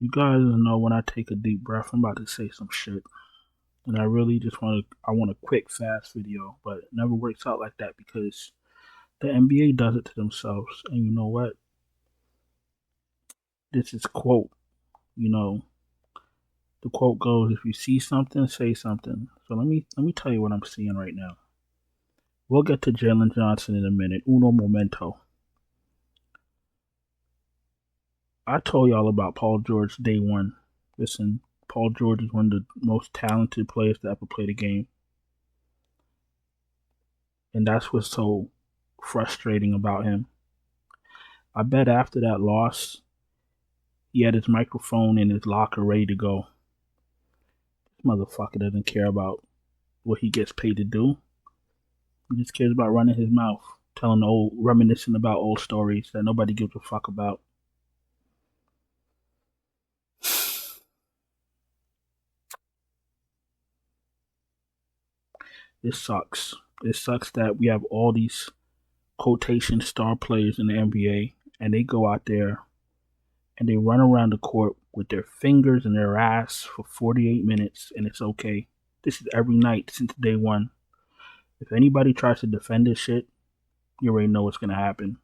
You guys know when I take a deep breath, I'm about to say some shit. And I really just I want a quick, fast video, but it never works out like that because the NBA does it to themselves. And you know what? This is quote, you know, the quote goes, if you see something, say something. So let me tell you what I'm seeing right now. We'll get to Jalen Johnson in a minute. Uno momento. I told y'all about Paul George day one. Listen, Paul George is one of the most talented players to ever play the game. And that's what's so frustrating about him. I bet after that loss, he had his microphone in his locker ready to go. This motherfucker doesn't care about what he gets paid to do. He just cares about running his mouth, reminiscing about old stories that nobody gives a fuck about. This sucks. It sucks that we have all these quotation star players in the NBA and they go out there and they run around the court with their fingers in their ass for 48 minutes and it's okay. This is every night since day one. If anybody tries to defend this shit, you already know what's gonna happen.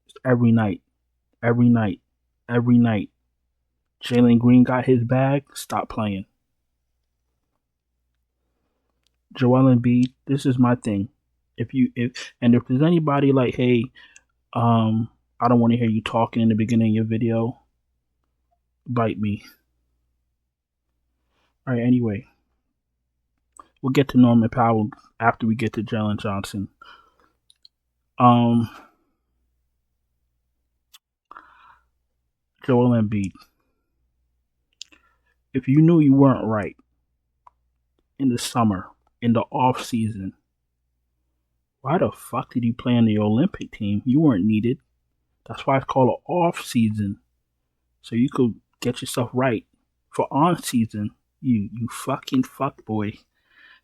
It's every night. Every night. Every night. Jalen Green got his bag, stop playing. Joel Embiid, this is my thing. If there's anybody like, hey, I don't want to hear you talking in the beginning of your video, bite me. All right, anyway. We'll get to Norman Powell after we get to Jalen Johnson. Joel Embiid. If you knew you weren't right in the summer, in the off season, why the fuck did you play on the Olympic team? You weren't needed. That's why it's called an off season. So you could get yourself right. For on season, you fucking fuck boy.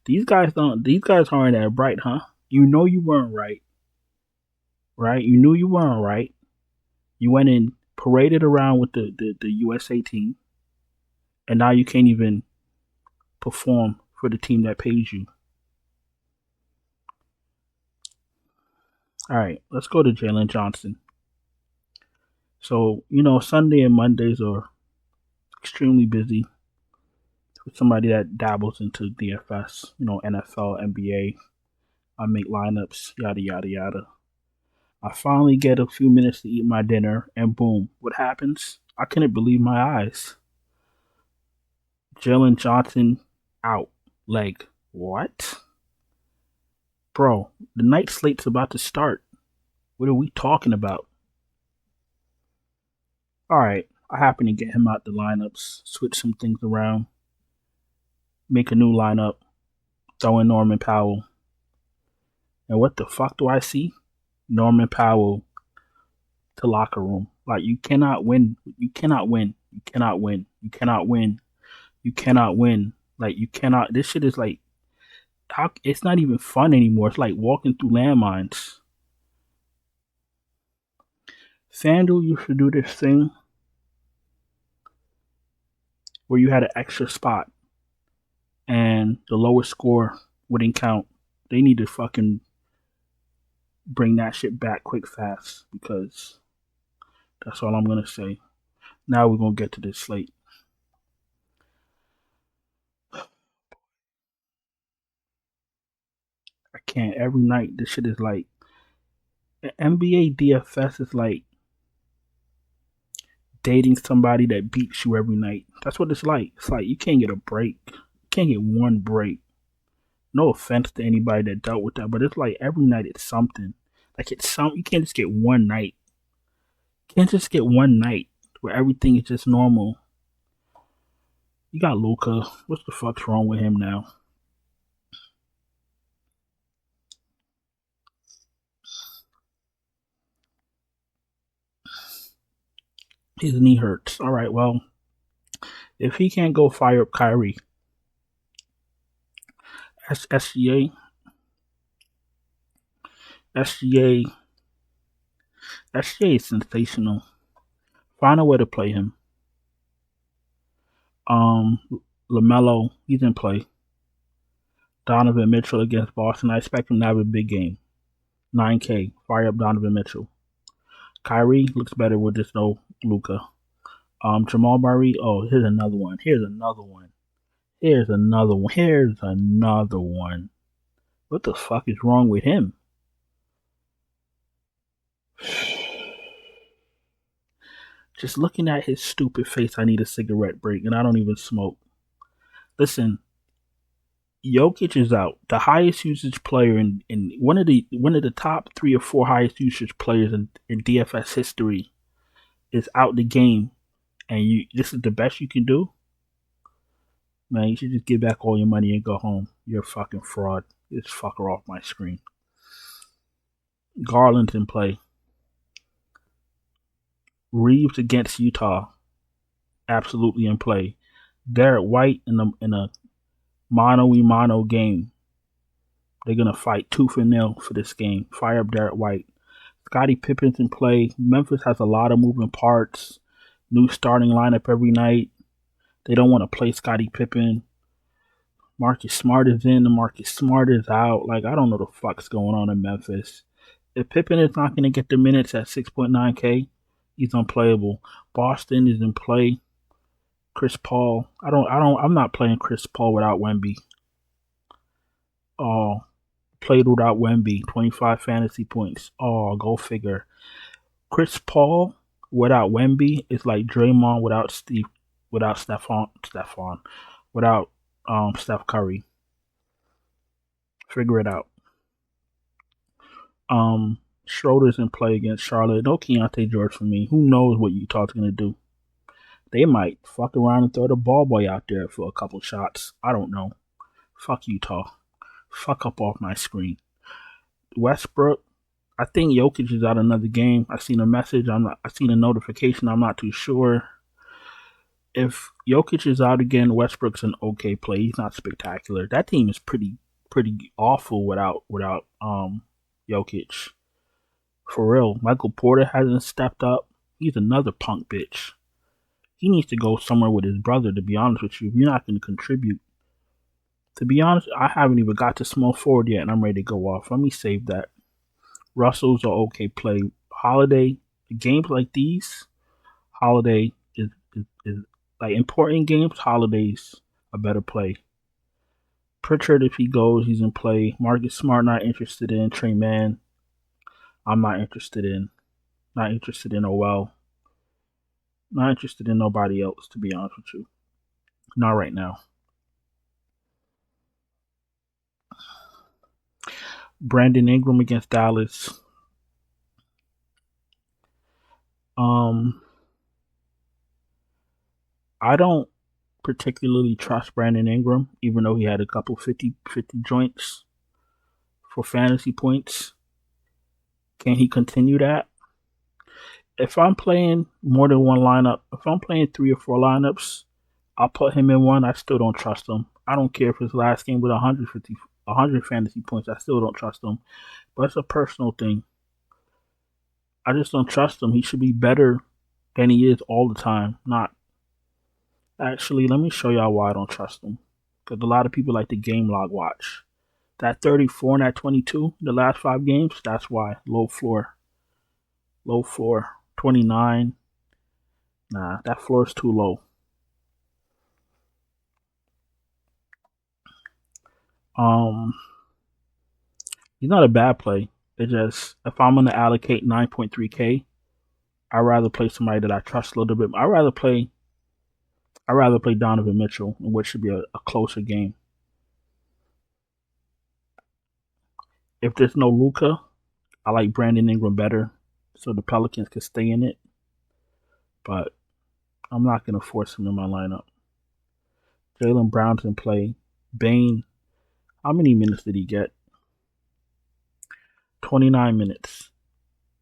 These guys aren't that bright, huh? You know you weren't right. Right? You knew you weren't right. You went and paraded around with the USA team. And now you can't even perform for the team that pays you. All right, let's go to Jalen Johnson. So, Sunday and Mondays are extremely busy for somebody that dabbles into DFS, NFL, NBA. I make lineups, yada, yada, yada. I finally get a few minutes to eat my dinner, and boom, what happens? I couldn't believe my eyes. Jalen Johnson out. Like, what? Bro, the night slate's about to start. What are we talking about? All right, I happen to get him out the lineups, switch some things around, make a new lineup, throw in Norman Powell. And what the fuck do I see? Norman Powell to locker room. Like, you cannot win. You cannot win. You cannot win. You cannot win. You cannot win. Like, you cannot. This shit is like, it's not even fun anymore. It's like walking through landmines. FanDuel used to do this thing where you had an extra spot and the lowest score wouldn't count. They need to fucking bring that shit back quick fast because that's all I'm going to say. Now we're going to get to this slate. I can't. Every night, this shit is like, NBA DFS is like dating somebody that beats you every night. That's what it's like. It's like you can't get a break. You can't get one break. No offense to anybody that dealt with that, but it's like every night it's something. Like you can't just get one night. You can't just get one night where everything is just normal. You got Luka. What the fuck's wrong with him now? His knee hurts. All right, well, if he can't go fire up Kyrie, SGA is sensational. Find a way to play him. Um, LaMelo, he's in play. Donovan Mitchell against Boston. I expect him to have a big game. 9K. Fire up Donovan Mitchell. Kyrie looks better with this no Luka. Jamal Murray. Oh, here's another one. Here's another one. Here's another one. Here's another one. What the fuck is wrong with him? Just looking at his stupid face, I need a cigarette break, and I don't even smoke. Listen, Jokic is out. The highest usage player in one of the top 3 or 4 highest usage players in DFS history is out the game, and this is the best you can do. Man, you should just give back all your money and go home. You're a fucking fraud. Get this fucker off my screen. Garland's in play. Reeves against Utah. Absolutely in play. Derek White in a mano-a-mano game. They're going to fight tooth and nail for this game. Fire up Derek White. Scottie Pippen's in play. Memphis has a lot of moving parts. New starting lineup every night. They don't want to play Scottie Pippen. Marcus Smart is in and Marcus Smart is out. Like, I don't know the fuck's going on in Memphis. If Pippen is not going to get the minutes at 6.9K, he's unplayable. Boston is in play. Chris Paul. I'm not playing Chris Paul without Wemby. Oh, played without Wemby. 25 fantasy points. Oh, go figure. Chris Paul without Wemby is like Draymond without Steph Curry. Figure it out. Schroeder's in play against Charlotte. No Keontae George for me. Who knows what Utah's gonna do? They might fuck around and throw the ball boy out there for a couple shots. I don't know. Fuck Utah. Fuck up off my screen. Westbrook. I think Jokic is out another game. I seen a message. I seen a notification. I'm not too sure. If Jokic is out again, Westbrook's an okay play. He's not spectacular. That team is pretty awful without Jokic. For real. Michael Porter hasn't stepped up. He's another punk bitch. He needs to go somewhere with his brother, to be honest with you. If you're not going to contribute. To be honest, I haven't even got to small forward yet, and I'm ready to go off. Let me save that. Russell's an okay play. Holiday, games like these, Holiday is like important games, Holiday's a better play. Pritchard, if he goes, he's in play. Marcus Smart, not interested in. Trey Mann, I'm not interested in. Not interested in OL. Not interested in nobody else, to be honest with you. Not right now. Brandon Ingram against Dallas. I don't particularly trust Brandon Ingram, even though he had a couple 50 joints for fantasy points. Can he continue that? If I'm playing more than one lineup, if I'm playing 3 or 4 lineups, I'll put him in one. I still don't trust him. I don't care if his last game with 100 fantasy points. I still don't trust him. But it's a personal thing. I just don't trust him. He should be better than he is all the time. Not. Actually, let me show y'all why I don't trust him. Because a lot of people like to game log watch. That 34 and that 22, the last 5 games, that's why. Low floor. 29. Nah, that floor is too low. He's not a bad play. It's just, if I'm going to allocate 9.3K, I'd rather play somebody that I trust a little bit. I'd rather play Donovan Mitchell, in which should be a closer game. If there's no Luka, I like Brandon Ingram better, so the Pelicans can stay in it. But I'm not going to force him in my lineup. Jaylen Brown's in play. Bane, how many minutes did he get? 29 minutes.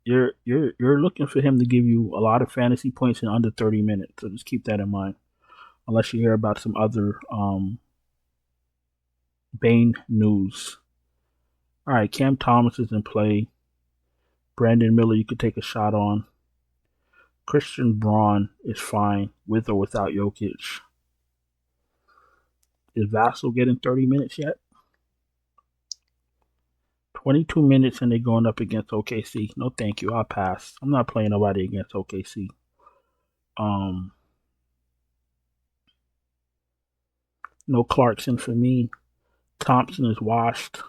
You're looking for him to give you a lot of fantasy points in under 30 minutes, so just keep that in mind. Unless you hear about some other Bane news. All right, Cam Thomas is in play. Brandon Miller, you could take a shot on. Christian Braun is fine with or without Jokic. Is Vassell getting 30 minutes yet? 22 minutes and they're going up against OKC. No, thank you. I'll pass. I'm not playing nobody against OKC. No Clarkson for me. Thompson is washed.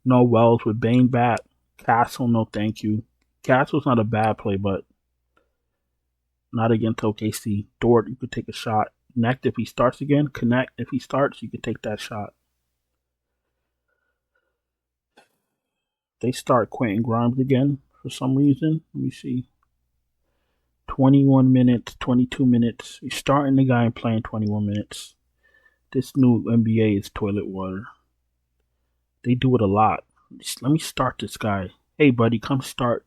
No Wells with Bane back. Castle, no thank you. Castle's not a bad play, but not against OKC. Dort, you could take a shot. Connect if he starts again. Connect if he starts, you could take that shot. They start Quentin Grimes again for some reason. Let me see. 21 minutes, 22 minutes. You're starting the guy and playing 21 minutes. This new NBA is toilet water. They do it a lot. Let me start this guy. Hey, buddy, come start.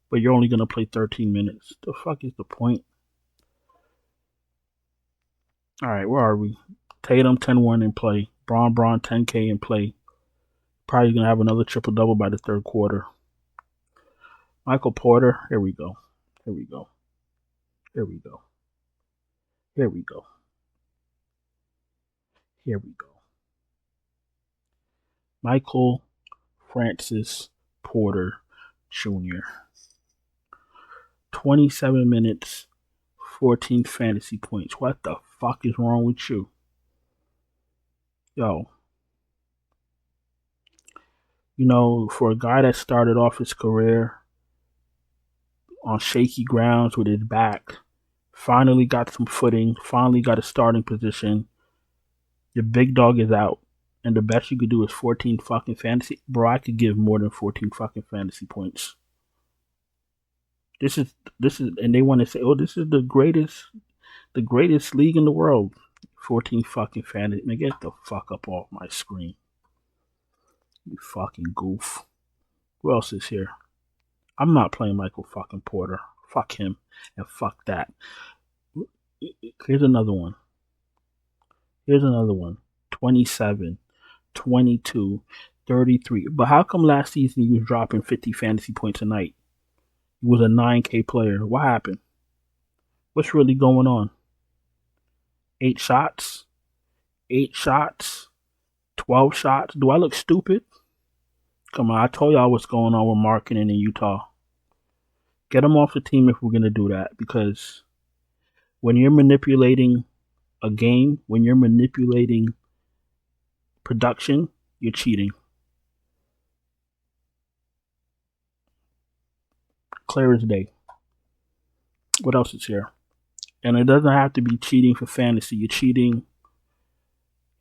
But you're only going to play 13 minutes. The fuck is the point? All right, where are we? Tatum, 10-1 in play. Braun, 10K in play. Probably going to have another triple-double by the third quarter. Michael Porter, here we go. Here we go. Here we go. Here we go. Here we go. Michael Francis Porter Jr. 27 minutes, 14 fantasy points. What the fuck is wrong with you? Yo. You know, for a guy that started off his career on shaky grounds with his back, finally got some footing, finally got a starting position, your big dog is out, and the best you could do is 14 fucking fantasy. Bro, I could give more than 14 fucking fantasy points. This is, and they want to say, oh, this is the greatest league in the world. 14 fucking fantasy. Man, get the fuck up off my screen. You fucking goof. Who else is here? I'm not playing Michael fucking Porter. Fuck him. And fuck that. Here's another one. 27, 22, 33. But how come last season he was dropping 50 fantasy points a night? He was a 9K player. What happened? What's really going on? 8 shots? 12 shots? Do I look stupid? Come on, I told y'all what's going on with marketing in Utah. Get him off the team if we're going to do that. Because when you're manipulating a game, when you're manipulating production, you're cheating. Clear as day. What else is here? And it doesn't have to be cheating for fantasy. You're cheating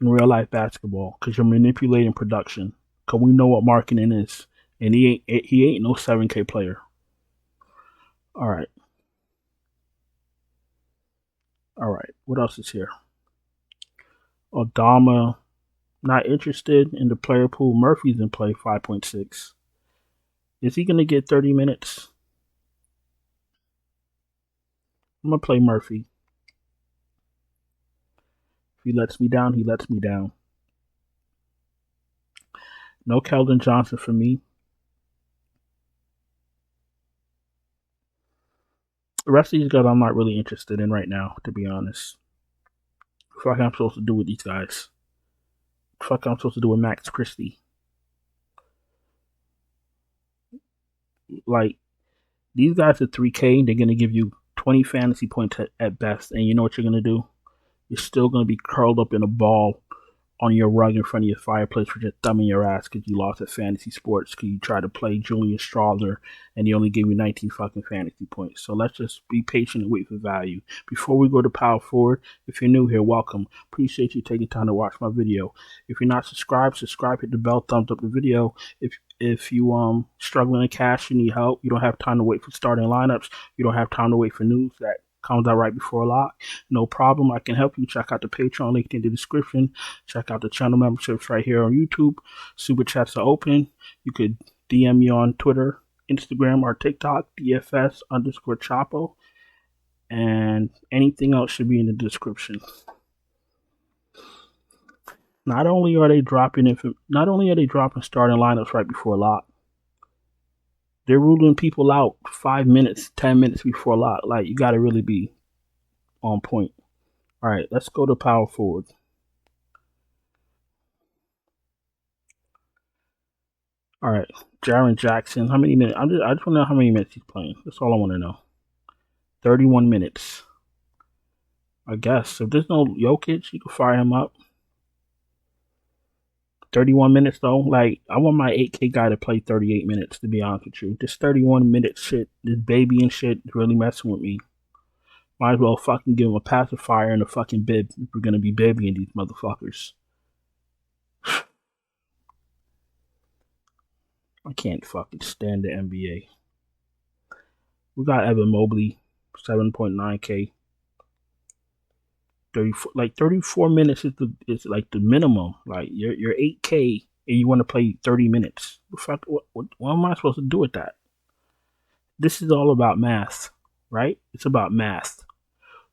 in real life basketball because you're manipulating production. Because we know what marketing is. And he ain't no 7K player. All right. What else is here? Adama, not interested in the player pool. Murphy's in play, 5.6. Is he going to get 30 minutes? I'm going to play Murphy. If he lets me down, he lets me down. No Keldon Johnson for me. The rest of these guys I'm not really interested in right now, to be honest. What I'm supposed to do with these guys? What I'm supposed to do with Max Christie? Like, these guys are 3K. They're going to give you 20 fantasy points at best. And you know what you're going to do? You're still going to be curled up in a ball on your rug in front of your fireplace for just thumbing your ass because you lost at fantasy sports because you tried to play Julian Strawther and he only gave you 19 fucking fantasy points. So let's just be patient and wait for value. Before we go to power forward, if you're new here, welcome. Appreciate you taking time to watch my video. If you're not subscribed, subscribe, hit the bell, thumbs up the video. If you struggling in cash, you need help, you don't have time to wait for starting lineups, you don't have time to wait for news that comes out right before lock, no problem. I can help you. Check out the Patreon link in the description. Check out the channel memberships right here on YouTube. Super chats are open. You could DM me on Twitter, Instagram, or TikTok, DFS_Chapo. And anything else should be in the description. Not only are they dropping starting lineups right before lock, they're ruling people out 5 minutes, 10 minutes before lock. Like, you got to really be on point. All right, let's go to power forward. All right, Jaren Jackson. How many minutes? I just want to know how many minutes he's playing. That's all I want to know. 31 minutes. I guess if there's no Jokic, you can fire him up. 31 minutes though. Like I want my 8K guy to play 38 minutes. To be honest with you, this 31-minute shit, this baby and shit, is really messing with me. Might as well fucking give him a pacifier and a fucking bib if we're gonna be babying these motherfuckers. I can't fucking stand the NBA. We got Evan Mobley, 7.9K. 34 minutes is like the minimum. Like you're 8K and you want to play 30 minutes. What am I supposed to do with that? This is all about math, right? It's about math.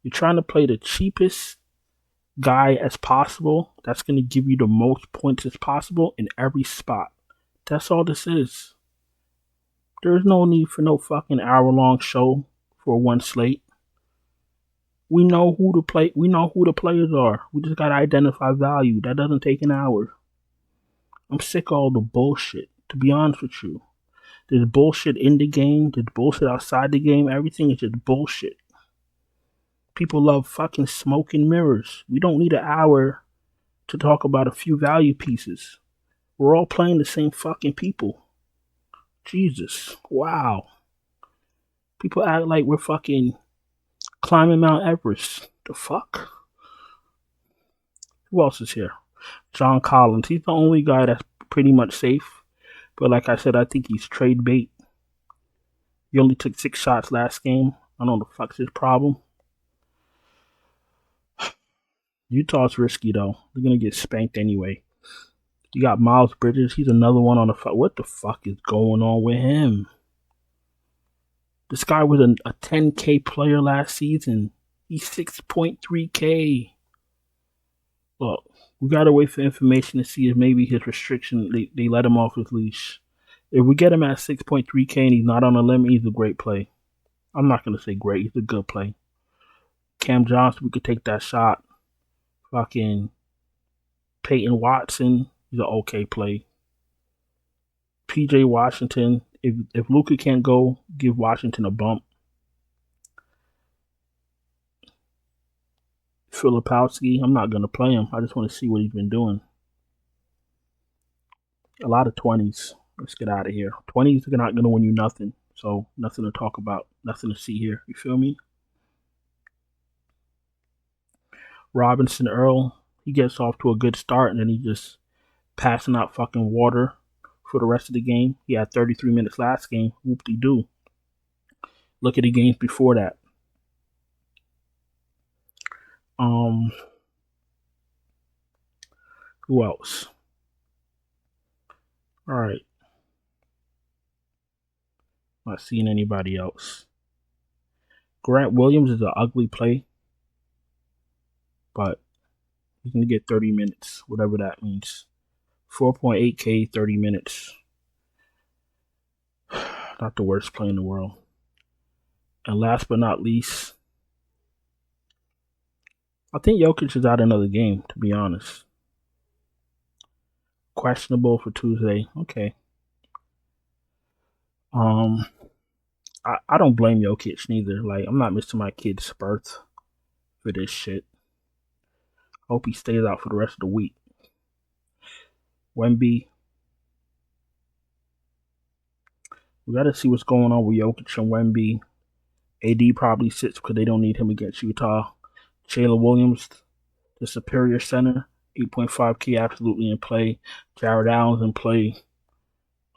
You're trying to play the cheapest guy as possible. That's going to give you the most points as possible in every spot. That's all this is. There's no need for no fucking hour-long show for one slate. We know who to play. We know who the players are. We just gotta identify value. That doesn't take an hour. I'm sick of all the bullshit. To be honest with you, there's bullshit in the game. There's bullshit outside the game. Everything is just bullshit. People love fucking smoke and mirrors. We don't need an hour to talk about a few value pieces. We're all playing the same fucking people. Jesus, wow. People act like we're fucking climbing Mount Everest. The fuck? Who else is here? John Collins. He's the only guy that's pretty much safe. But like I said, I think he's trade bait. He only took 6 shots last game. I don't know the fuck's his problem. Utah's risky though. They're gonna get spanked anyway. You got Miles Bridges. He's another one on the fuck. What the fuck is going on with him? This guy was a 10K player last season. He's 6.3K. Look, we gotta wait for information to see if maybe his restriction, they let him off his leash. If we get him at 6.3K and he's not on the limit, he's a great play. I'm not gonna say great, he's a good play. Cam Johnson, we could take that shot. Fucking Peyton Watson, he's an okay play. PJ Washington, if Luka can't go, give Washington a bump. Filipowski, I'm not gonna play him. I just want to see what he's been doing. A lot of 20s. Let's get out of here. 20s are not gonna win you nothing. So nothing to talk about. Nothing to see here. You feel me? Robinson Earl, he gets off to a good start and then he just passing out fucking water for the rest of the game. He had 33 minutes last game. Whoop-de-doo. Look at the games before that. Who else? All right. Not seeing anybody else. Grant Williams is an ugly play, but he's going to get 30 minutes, whatever that means. 4.8K, 30 minutes. Not the worst play in the world. And last but not least, I think Jokic is out another game, to be honest. Questionable for Tuesday. Okay. I don't blame Jokic neither. Like, I'm not missing my kid's birth for this shit. Hope he stays out for the rest of the week. Wemby. We got to see what's going on with Jokic and Wemby. AD probably sits because they don't need him against Utah. Jalen Williams, the superior center, 8.5K absolutely in play. Jared Allen's in play.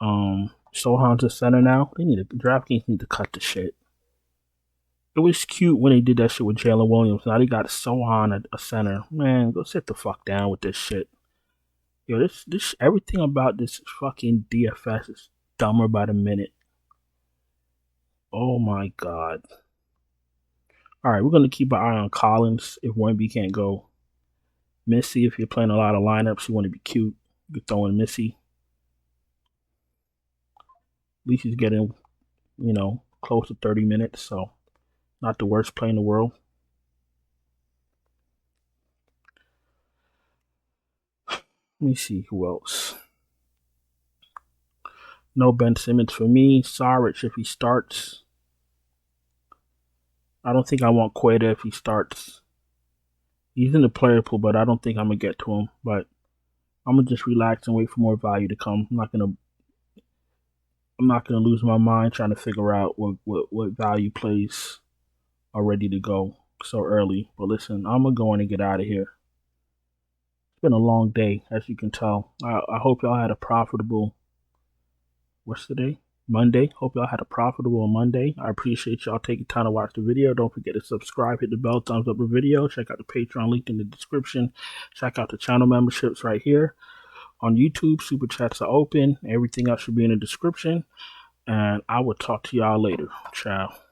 Sohan's a center now. DraftKings need to cut the shit. It was cute when they did that shit with Jalen Williams. Now they got Sohan at a center. Man, go sit the fuck down with this shit. Yo, this everything about this fucking DFS is dumber by the minute. Oh my god. Alright, we're gonna keep an eye on Collins if Wemby can't go. Missy, if you're playing a lot of lineups, you want to be cute, you can throw in Missy. At least he's getting, close to 30 minutes, so not the worst play in the world. Let me see who else. No Ben Simmons for me. Saric if he starts. I don't think I want Queta if he starts. He's in the player pool, but I don't think I'm gonna get to him. But I'm gonna just relax and wait for more value to come. I'm not gonna lose my mind trying to figure out what value plays are ready to go so early. But listen, I'm gonna go in and get out of here. It's been a long day, as you can tell. I hope y'all had a profitable. What's today? Monday. Hope y'all had a profitable Monday. I appreciate y'all taking time to watch the video. Don't forget to subscribe, hit the bell, thumbs up the video. Check out the Patreon link in the description. Check out the channel memberships right here. On YouTube, super chats are open. Everything else should be in the description. And I will talk to y'all later. Ciao.